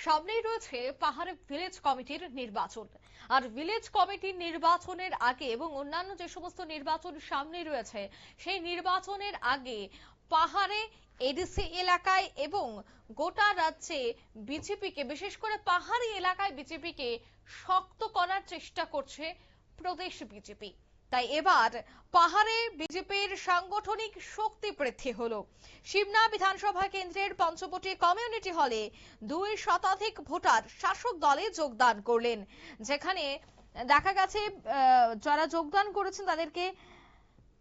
সামনেই রয়েছে পাহাড়ে ভিলেজ কমিটির নির্বাচন। আর ভিলেজ কমিটির নির্বাচনের আগে এবং অন্যান্য যে সমস্ত নির্বাচন সামনে রয়েছে সেই নির্বাচনের আগে পাহাড়ে এডিসি এলাকায় এবং গোটা রাজ্যে বিজেপিকে, বিশেষ করে পাহাড়ি এলাকায় বিজেপিকে শক্ত করার চেষ্টা করছে প্রদেশ বিজেপি। তাই এবার পাহাড়ে বিজেপির সাংগঠনিক শক্তি বৃদ্ধি হলো। শিবনা বিধানসভা কেন্দ্রের পঞ্চবটি কমিউনিটি হলে 2 শতাধিক ভোটার শাসক দলে যোগদান করলেন, যেখানে দেখা গেছে যারা যোগদান করেছেন তাদেরকে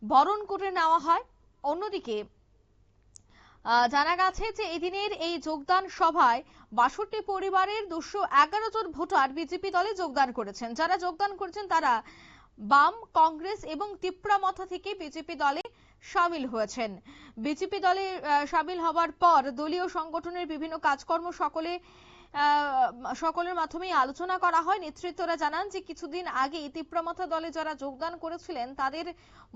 বরণ করে নেওয়া হয়। অন্যদিকে জানা গেছে যে এদিনের এই যোগদান সভায় 62 পরিবারের 211 জন ভোটার বিজেপি দলে যোগদান করেছেন। যারা যোগদান করেছেন তারা বাম, কংগ্রেস এবং তিপ্রামথা থেকে বিজেপি দলে সামিল হয়েছেন। বিজেপি দলে সামিল হওয়ার পর দলীয় সংগঠনের বিভিন্ন কাজকর্ম সকলের মাধ্যমেই আলোচনা করা হয়। নেতৃত্বরা জানান যে কিছুদিন আগে তিপ্রামথা দলে যারা যোগদান করেছিলেন তাদের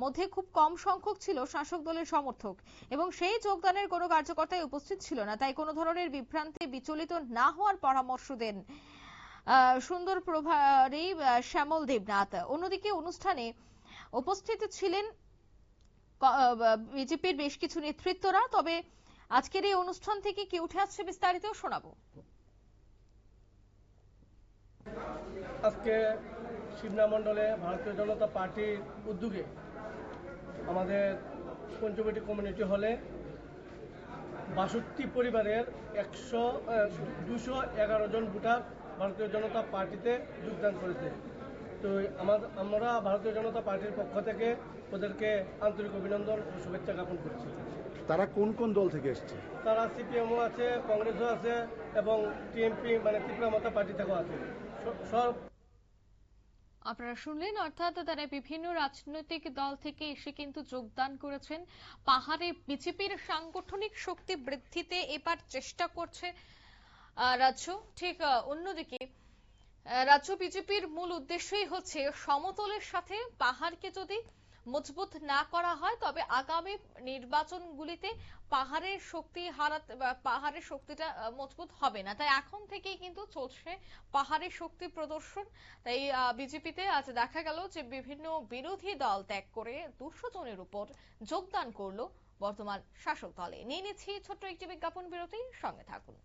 মধ্যে খুব কম সংখ্যক ছিল শাসক দলের সমর্থক এবং সেই যোগদানের কোনো কার্যকর্তাই উপস্থিত ছিল না। তাই কোনো ধরনের বিভ্রান্তি বিচলিত না হওয়ার পরামর্শ দেন সুন্দর প্রভারী শ্যামল দেবনাথ। অন্যদিকে অনুষ্ঠানে উপস্থিত ছিলেন বিজেপির বেশ কিছু নেতৃত্বরা। তবে আজকের এই অনুষ্ঠান থেকে কি উঠে আসছে বিস্তারিত শোনাবো। আজকে শিবনা মণ্ডলে ভারতীয় জনতা পার্টির উদ্যোগে আমাদের পঞ্চবটি কমিউনিটি হলে 62 পরিবারের 211 জন ভোটার ভারতীয় জনতা পার্টিতে যোগদান করেছে। তো আমরা ভারতীয় জনতা পার্টির পক্ষ থেকে ওদেরকে আন্তরিক অভিনন্দন ও শুভেচ্ছা জ্ঞাপন করছি। তারা কোন কোন দল থেকে এসছে? তারা সিপিএমও আছে, কংগ্রেসও আছে এবং টিএমপি মানে তিপ্রামথা পার্টি থেকেও আছে। সব আপনারা শুনলেন, অর্থাৎ তারা বিভিন্ন রাজনৈতিক দল থেকে এসে কিন্তু যোগদান করেছেন। পাহাড়ে বিজেপির সাংগঠনিক শক্তি বৃদ্ধিতে এবার চেষ্টা করছে রাজ্য। ঠিক অন্যদিকে রাজ্য বিজেপির মূল উদ্দেশ্যই হচ্ছে সমতলের সাথে পাহাড়কে যদি মজবুত না করা হয় তবে আগামী নির্বাচনগুলিতে পাহাড়ের শক্তিটা মজবুত হবে না। তাই এখন থেকেই কিন্তু চলছে পাহাড়ের শক্তি প্রদর্শন। তাই বিজেপিতে আজ দেখা গেল যে বিভিন্ন বিরোধী দল ত্যাগ করে 200 জনের উপর যোগদান করলো বর্তমান শাসক দলে। নিয়ে নিচ্ছি ছোট্ট একটি বিজ্ঞাপন বিরতি, সঙ্গে থাকুন।